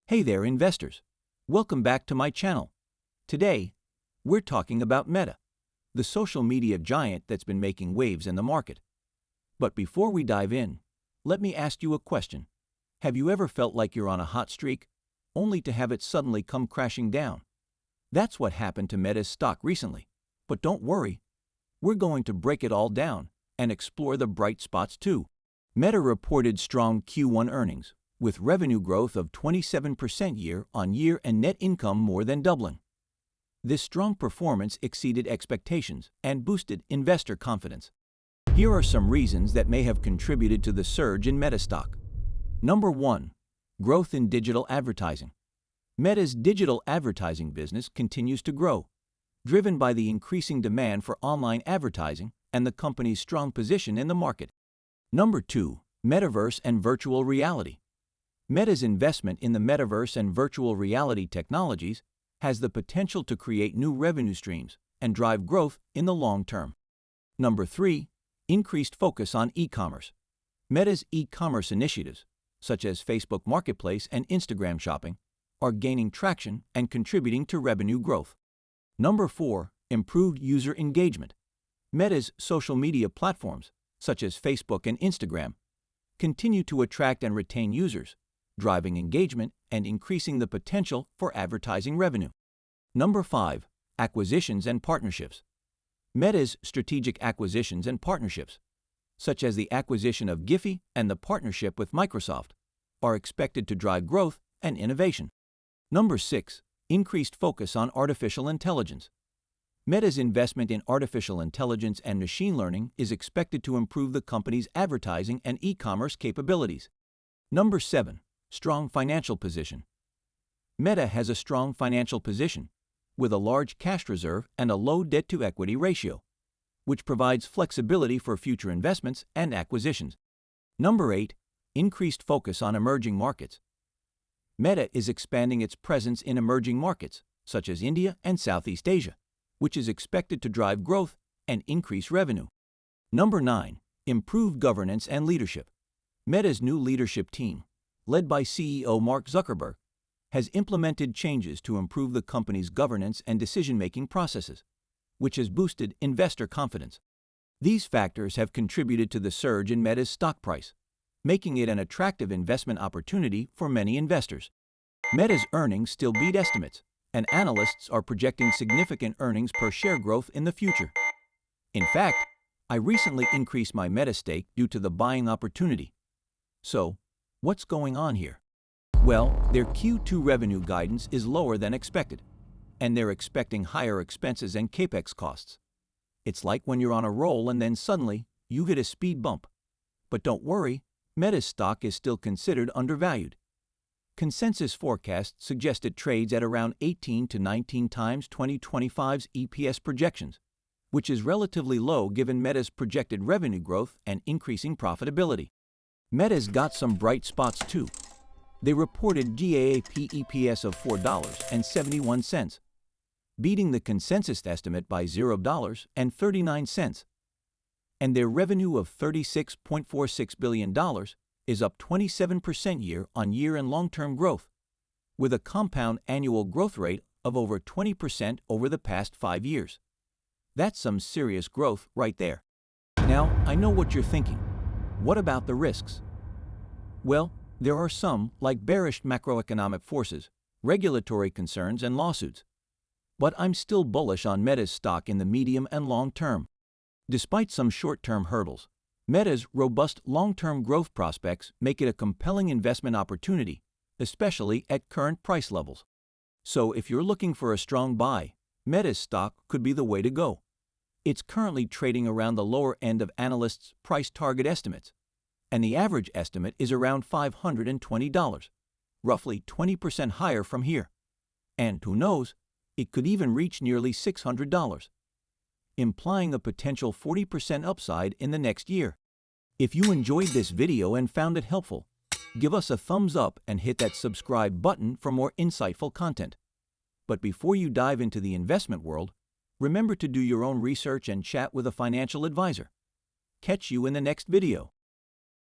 Hey there, investors. Welcome back to my channel. Today, we're talking about Meta, the social media giant that's been making waves in the market. But before we dive in, let me ask you a question. Have you ever felt like you're on a hot streak, only to have it suddenly come crashing down? That's what happened to Meta's stock recently. But don't worry, we're going to break it all down and explore the bright spots too. Meta reported strong Q1 earnings, with revenue growth of 27% year-on-year and net income more than doubling. This strong performance exceeded expectations and boosted investor confidence. Here are some reasons that may have contributed to the surge in Meta stock. Number 1. Growth in digital advertising. Meta's digital advertising business continues to grow, driven by the increasing demand for online advertising and the company's strong position in the market. Number 2. Metaverse and virtual reality. Meta's investment in the metaverse and virtual reality technologies has the potential to create new revenue streams and drive growth in the long term. Number 3. Increased focus on e-commerce. Meta's e-commerce initiatives, such as Facebook Marketplace and Instagram Shopping, are gaining traction and contributing to revenue growth. Number 4. Improved user engagement. Meta's social media platforms, such as Facebook and Instagram, continue to attract and retain users, driving engagement and increasing the potential for advertising revenue. Number 5. Acquisitions and partnerships. Meta's strategic acquisitions and partnerships, such as the acquisition of Giphy and the partnership with Microsoft, are expected to drive growth and innovation. Number 6. Increased focus on artificial intelligence. Meta's investment in artificial intelligence and machine learning is expected to improve the company's advertising and e-commerce capabilities. Number 7. Strong financial position. Meta has a strong financial position, with a large cash reserve and a low debt-to-equity ratio, which provides flexibility for future investments and acquisitions. Number 8. Increased focus on emerging markets. Meta is expanding its presence in emerging markets, such as India and Southeast Asia, which is expected to drive growth and increase revenue. Number 9. Improved governance and leadership. Meta's new leadership team, led by CEO Mark Zuckerberg, has implemented changes to improve the company's governance and decision-making processes, which has boosted investor confidence. These factors have contributed to the surge in Meta's stock price, making it an attractive investment opportunity for many investors. Meta's earnings still beat estimates, and analysts are projecting significant earnings per share growth in the future. In fact, I recently increased my Meta stake due to the buying opportunity. So, what's going on here? Well, their Q2 revenue guidance is lower than expected, and they're expecting higher expenses and capex costs. It's like when you're on a roll and then suddenly you get a speed bump. But don't worry, Meta's stock is still considered undervalued. Consensus forecasts suggest it trades at around 18 to 19 times 2025's EPS projections, which is relatively low given Meta's projected revenue growth and increasing profitability. Meta's got some bright spots too. They reported GAAP EPS of $4.71, beating the consensus estimate by $0.39, and their revenue of $36.46 billion is up 27% year-on-year in long-term growth, with a compound annual growth rate of over 20% over the past 5 years. That's some serious growth right there. Now, I know what you're thinking. What about the risks? Well, there are some, like bearish macroeconomic forces, regulatory concerns, and lawsuits. But I'm still bullish on Meta's stock in the medium and long term. Despite some short-term hurdles, Meta's robust long-term growth prospects make it a compelling investment opportunity, especially at current price levels. So if you're looking for a strong buy, Meta's stock could be the way to go. It's currently trading around the lower end of analysts' price target estimates, and the average estimate is around $520, roughly 20% higher from here. And who knows, it could even reach nearly $600, implying a potential 40% upside in the next year. If you enjoyed this video and found it helpful, give us a thumbs up and hit that subscribe button for more insightful content. But before you dive into the investment world, remember to do your own research and chat with a financial advisor. Catch you in the next video.